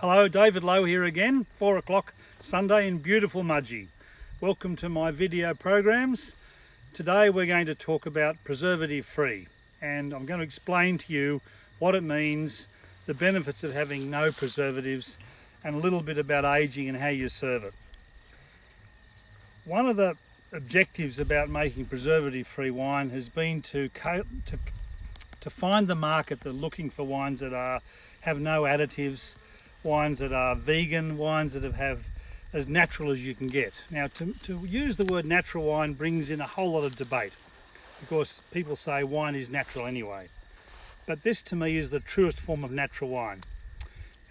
Hello, David Lowe here again, 4 o'clock Sunday in beautiful Mudgee. Welcome to my video programs. Today we're going to talk about preservative free, and I'm going to explain to you what it means, the benefits of having no preservatives, and a little bit about aging and how you serve it. One of the objectives about making preservative free wine has been to find the market that are looking for wines that have no additives, wines that are vegan, wines that have as natural as you can get. Now, to use the word natural wine brings in a whole lot of debate, because people say wine is natural anyway. But this to me is the truest form of natural wine.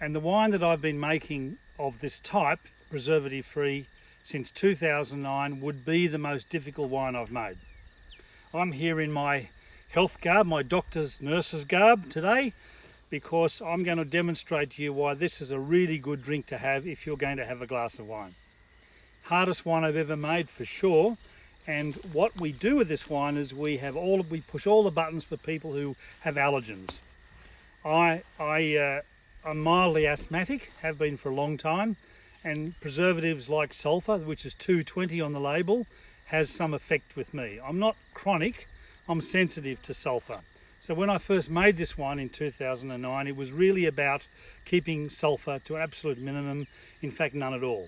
And the wine that I've been making of this type, preservative free, since 2009 would be the most difficult wine I've made. I'm here in my health garb, my doctor's nurse's garb today, because I'm going to demonstrate to you why this is a really good drink to have if you're going to have a glass of wine. Hardest wine I've ever made for sure. And what we do with this wine is we push all the buttons for people who have allergens. I'm mildly asthmatic, have been for a long time, and preservatives like sulphur, which is 220 on the label, has some effect with me. I'm not chronic, I'm sensitive to sulphur. So when I first made this wine in 2009, it was really about keeping sulphur to an absolute minimum, in fact none at all.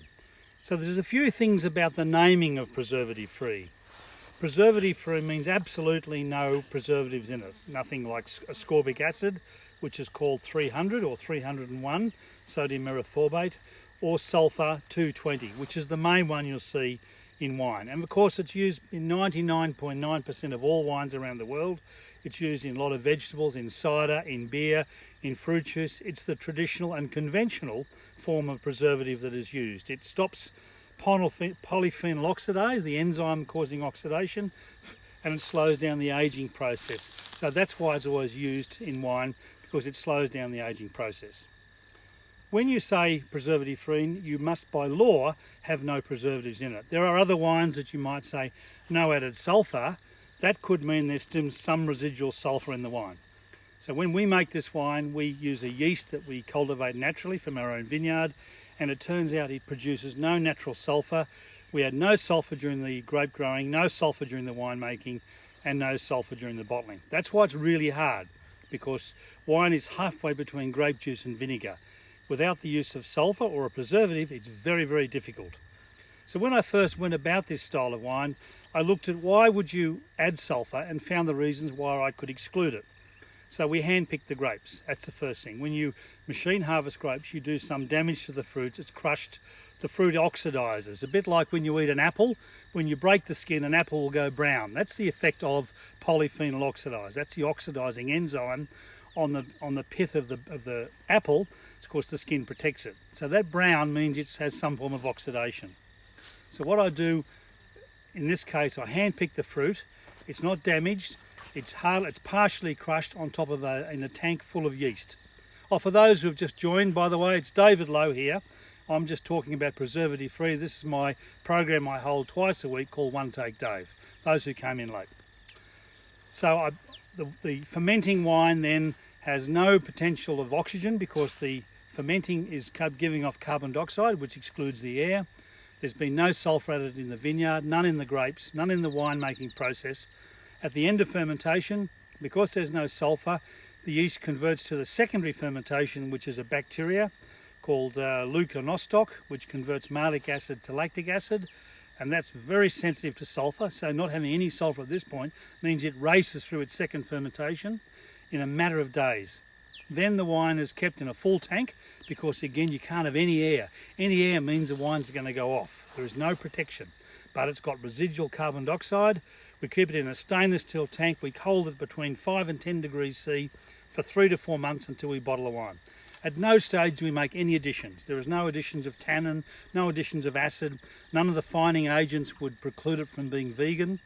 So there's a few things about the naming of preservative free. Preservative free means absolutely no preservatives in it. Nothing like ascorbic acid, which is called 300 or 301 sodium erythorbate, or sulphur 220, which is the main one you'll see in wine. And of course it's used in 99.9% of all wines around the world. It's used in a lot of vegetables, in cider, in beer, in fruit juice. It's the traditional and conventional form of preservative that is used. It stops polyphenol oxidase, the enzyme causing oxidation, and it slows down the aging process. So that's why it's always used in wine, because it slows down the aging process. When you say preservative free, you must by law have no preservatives in it. There are other wines that you might say no added sulphur. That could mean there's still some residual sulphur in the wine. So when we make this wine, we use a yeast that we cultivate naturally from our own vineyard, and it turns out it produces no natural sulphur. We had no sulphur during the grape growing, no sulphur during the winemaking, and no sulphur during the bottling. That's why it's really hard, because wine is halfway between grape juice and vinegar. Without the use of sulphur or a preservative, it's very, very difficult. So when I first went about this style of wine, I looked at why would you add sulphur and found the reasons why I could exclude it. So we hand-picked the grapes. That's the first thing. When you machine harvest grapes, you do some damage to the fruits. It's crushed. The fruit oxidizes. A bit like when you eat an apple. When you break the skin, an apple will go brown. That's the effect of polyphenol oxidase. That's the oxidizing enzyme on the pith of the apple. Of course, the skin protects it. So that brown means it has some form of oxidation. So what I do in this case, I hand-pick the fruit. It's not damaged. It's partially crushed on top of in a tank full of yeast. Oh, for those who have just joined, by the way, it's David Lowe here. I'm just talking about preservative free. This is my program I hold twice a week called One Take Dave, those who came in late. So the fermenting wine then has no potential of oxygen, because the fermenting is giving off carbon dioxide, which excludes the air. There's been no sulphur added in the vineyard, none in the grapes, none in the winemaking process. At the end of fermentation, because there's no sulphur, the yeast converts to the secondary fermentation, which is a bacteria called leuconostoc, which converts malic acid to lactic acid, and that's very sensitive to sulphur. So not having any sulphur at this point means it races through its second fermentation in a matter of days. Then the wine is kept in a full tank, because again you can't have any air. Any air means the wine's going to go off. There is no protection, but it's got residual carbon dioxide. We keep it in a stainless steel tank. We hold it between 5 and 10 degrees C for 3 to 4 months until we bottle the wine. At no stage do we make any additions. There is no additions of tannin, no additions of acid. None of the fining agents would preclude it from being vegan.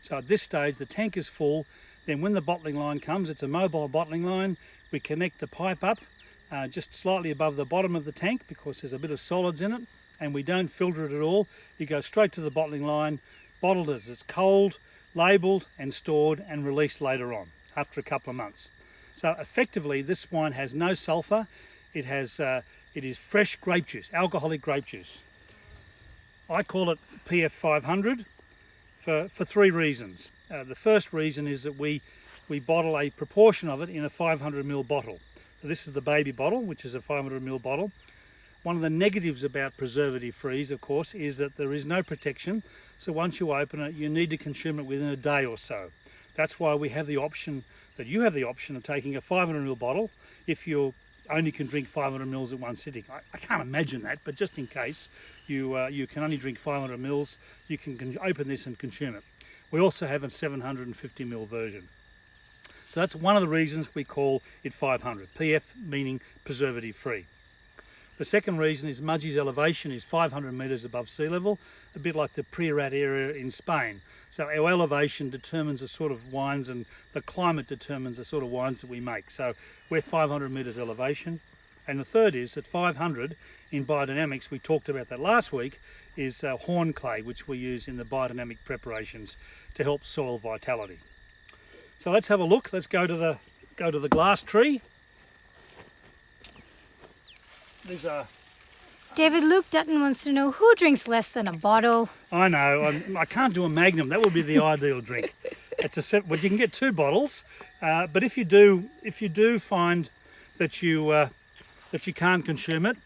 So at this stage the tank is full. Then when the bottling line comes, it's a mobile bottling line. We connect the pipe up just slightly above the bottom of the tank, because there's a bit of solids in it, and we don't filter it at all. You go straight to the bottling line, bottled as it's cold, labelled and stored and released later on after a couple of months. So effectively this wine has no sulphur. It It is fresh grape juice, alcoholic grape juice. I call it PF 500 for three reasons. The first reason is that we bottle a proportion of it in a 500ml bottle. So this is the baby bottle, which is a 500ml bottle. One of the negatives about preservative frees, of course, is that there is no protection. So once you open it, you need to consume it within a day or so. That's why we have the option, that you have the option of taking a 500ml bottle if you only can drink 500ml at one sitting. I can't imagine that, but just in case you can only drink 500ml, you can open this and consume it. We also have a 750ml version. So that's one of the reasons we call it 500, PF meaning preservative free. The second reason is Mudgee's elevation is 500 metres above sea level, a bit like the Priorat area in Spain. So our elevation determines the sort of wines, and the climate determines the sort of wines that we make. So we're 500 metres elevation. And the third is that 500 in biodynamics, we talked about that last week, is horn clay, which we use in the biodynamic preparations to help soil vitality. So let's have a look. Let's go to the glass tree. These are... David, Luke Dutton wants to know who drinks less than a bottle. I know. I can't do a Magnum. That would be the ideal drink. It's a set, but you can get 2 bottles. But if you do find that you can't consume it,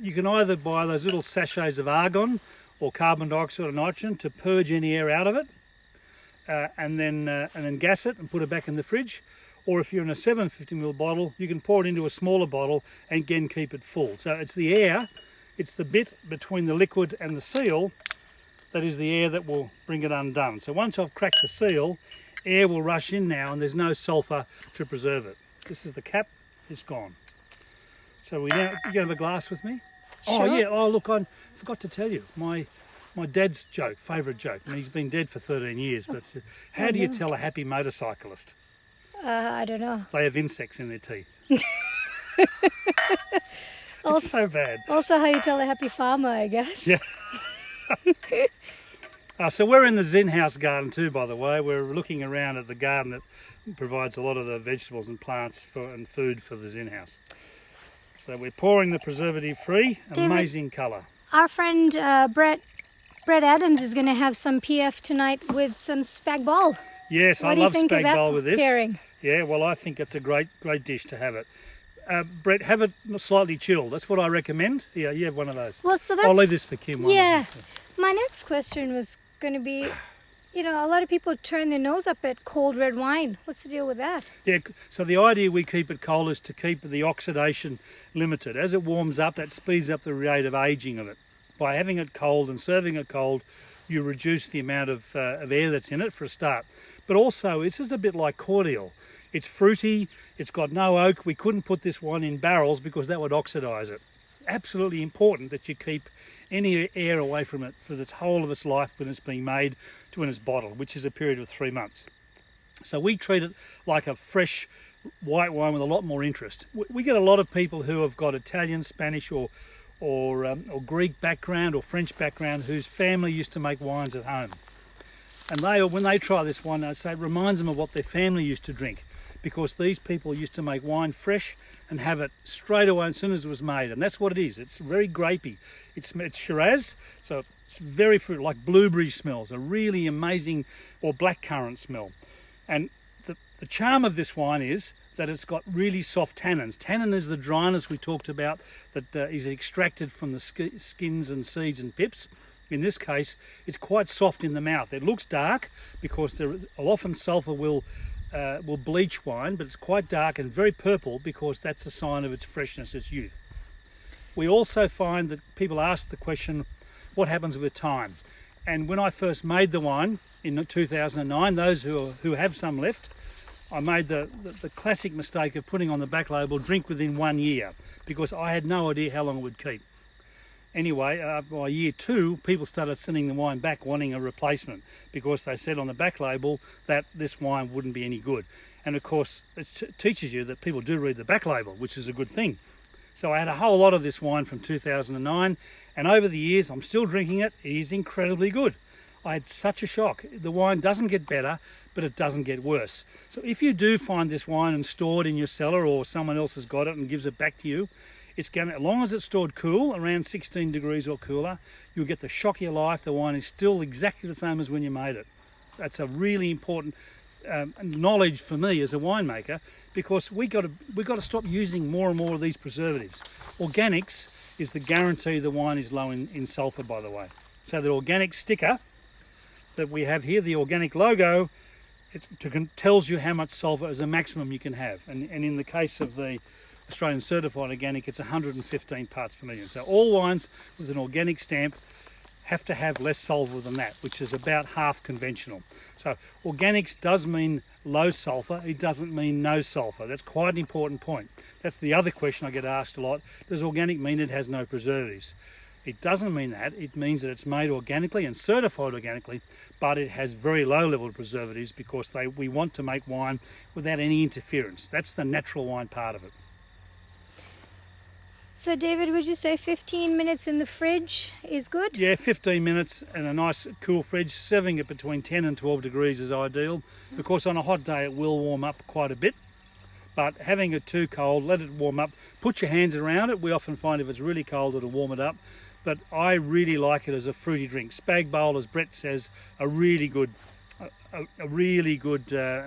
you can either buy those little sachets of argon or carbon dioxide or nitrogen to purge any air out of it, and then gas it and put it back in the fridge. Or if you're in a 750ml bottle, you can pour it into a smaller bottle and again keep it full. So it's the air, it's the bit between the liquid and the seal that is the air that will bring it undone. So once I've cracked the seal, air will rush in now and there's no sulphur to preserve it. This is the cap, it's gone. So you have a glass with me? Sure. Oh yeah, oh look, I forgot to tell you, my dad's joke, favourite joke. I mean, he's been dead for 13 years, but how do you tell a happy motorcyclist? I don't know. They have insects in their teeth. Also, it's so bad. Also how you tell a happy farmer, I guess. Yeah. So we're in the Zen House garden too, by the way. We're looking around at the garden that provides a lot of the vegetables and plants and food for the Zen House. So we're pouring the preservative free, amazing colour. Our friend Brett Adams is going to have some PF tonight with some spag bol. Yes, What I do you love think of spag that bol with this. pairing? Yeah, well, I think it's a great dish to have it. Brett, have it slightly chilled. That's what I recommend. Yeah, you have one of those. Well, so that's... I'll leave this for Kim. Yeah. My next question was going to be, you know, a lot of people turn their nose up at cold red wine. What's the deal with that? Yeah, so the idea we keep it cold is to keep the oxidation limited. As it warms up, that speeds up the rate of aging of it. By having it cold and serving it cold, you reduce the amount of air that's in it for a start. But also, this is a bit like cordial. It's fruity, it's got no oak. We couldn't put this wine in barrels because that would oxidise it. Absolutely important that you keep any air away from it for the whole of its life when it's being made to when it's bottled, which is a period of 3 months. So we treat it like a fresh white wine with a lot more interest. We get a lot of people who have got Italian, Spanish or Greek background or French background whose family used to make wines at home. And when they try this wine, they say it reminds them of what their family used to drink, because these people used to make wine fresh and have it straight away as soon as it was made. And that's what it is. It's very grapey. It's Shiraz, so it's very fruit, like blueberry smells, a really amazing, or blackcurrant smell. And the charm of this wine is that it's got really soft tannins. Tannin is the dryness we talked about that is extracted from the skins and seeds and pips. In this case, it's quite soft in the mouth. It looks dark because often sulphur will bleach wine, but it's quite dark and very purple because that's a sign of its freshness, its youth. We also find that people ask the question, what happens with time? And when I first made the wine in 2009, those who have some left, I made the classic mistake of putting on the back label, drink within 1 year, because I had no idea how long it would keep. Anyway, by year 2, people started sending the wine back wanting a replacement because they said on the back label that this wine wouldn't be any good. And of course, it teaches you that people do read the back label, which is a good thing. So I had a whole lot of this wine from 2009, and over the years, I'm still drinking it. It is incredibly good. I had such a shock. The wine doesn't get better, but it doesn't get worse. So if you do find this wine and stored in your cellar, or someone else has got it and gives it back to you, It's going to, as long as it's stored cool, around 16 degrees or cooler, you'll get the shock of your life. The wine is still exactly the same as when you made it. That's a really important knowledge for me as a winemaker, because we got to stop using more and more of these preservatives. Organics is the guarantee the wine is low in sulphur, by the way. So the organic sticker that we have here, the organic logo, tells you how much sulphur as a maximum you can have. And in the case of the Australian Certified Organic, it's 115 parts per million. So all wines with an organic stamp have to have less sulphur than that, which is about half conventional. So organics does mean low sulphur, it doesn't mean no sulphur. That's quite an important point. That's the other question I get asked a lot. Does organic mean it has no preservatives? It doesn't mean that. It means that it's made organically and certified organically, but it has very low level of preservatives because we want to make wine without any interference. That's the natural wine part of it. So David, would you say 15 minutes in the fridge is good? Yeah, 15 minutes in a nice cool fridge. Serving it between 10 and 12 degrees is ideal. Of course, on a hot day it will warm up quite a bit, but having it too cold, let it warm up. Put your hands around it. We often find if it's really cold it'll warm it up, but I really like it as a fruity drink. Spag bowl, as Brett says, a really good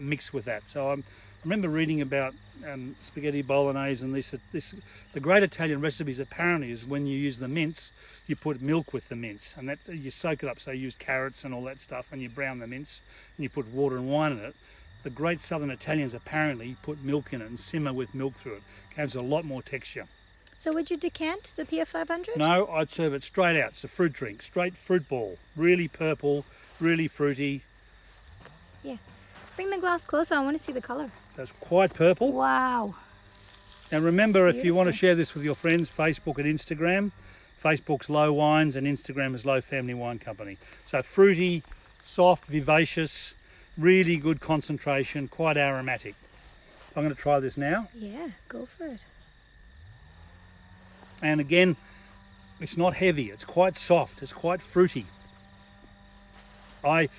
mix with that. So I remember reading about spaghetti bolognese and the great Italian recipes apparently is when you use the mince, you put milk with the mince, and that you soak it up. So you use carrots and all that stuff, and you brown the mince, and you put water and wine in it. The great southern Italians apparently put milk in it and simmer with milk through it. It has a lot more texture. So would you decant the PF500? No, I'd serve it straight out. It's a fruit drink, straight fruit ball. Really purple, really fruity. Yeah. Bring the glass closer, I want to see the colour. So it's quite purple. Wow. And remember, if you want to share this with your friends, Facebook and Instagram. Facebook's Low Wines and Instagram is Low Family Wine Company. So fruity, soft, vivacious, really good concentration, quite aromatic. I'm going to try this now. Yeah, go for it. And again, it's not heavy, it's quite soft, it's quite fruity. I've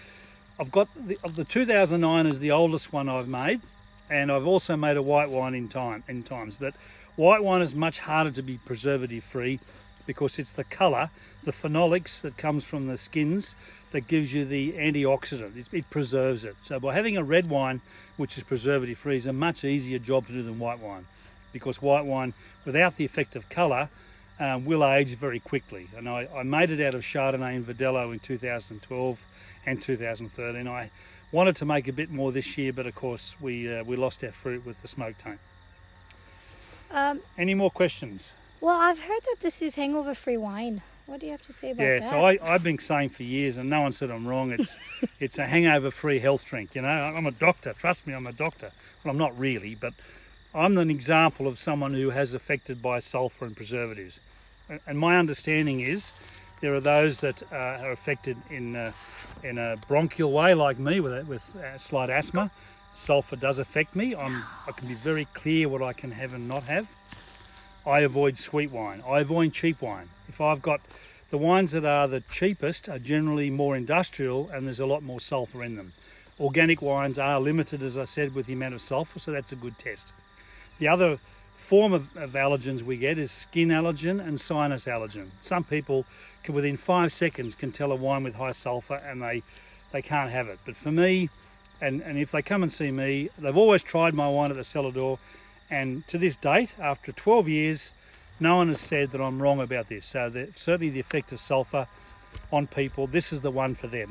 got the 2009 is the oldest one I've made, and I've also made a white wine in times, but white wine is much harder to be preservative free because it's the colour, the phenolics that comes from the skins that gives you the antioxidant. It preserves it. So by having a red wine, which is preservative free, is a much easier job to do than white wine, because white wine, without the effect of colour, will age very quickly. And I made it out of Chardonnay and Verdelho in 2012 and 2013. I wanted to make a bit more this year, but of course we lost our fruit with the smoke taint. Any more questions? Well, I've heard that this is hangover-free wine. What do you have to say about that? Yeah, so I've been saying for years, and no one said I'm wrong, it's a hangover-free health drink. You know, I'm a doctor, trust me, I'm a doctor. Well, I'm not really, but I'm an example of someone who has affected by sulphur and preservatives. And my understanding is there are those that are affected in a bronchial way, like me, with slight asthma. Sulphur does affect me. I can be very clear what I can have and not have. I avoid sweet wine. I avoid cheap wine. If I've got the wines that are the cheapest are generally more industrial and there's a lot more sulphur in them. Organic wines are limited, as I said, with the amount of sulphur, so that's a good test. The other form of allergens we get is skin allergen and sinus allergen. Some people can, within 5 seconds, can tell a wine with high sulphur and they can't have it. But for me, and if they come and see me, they've always tried my wine at the cellar door, and to this date, after 12 years, no one has said that I'm wrong about this. So certainly the effect of sulphur on people, this is the one for them.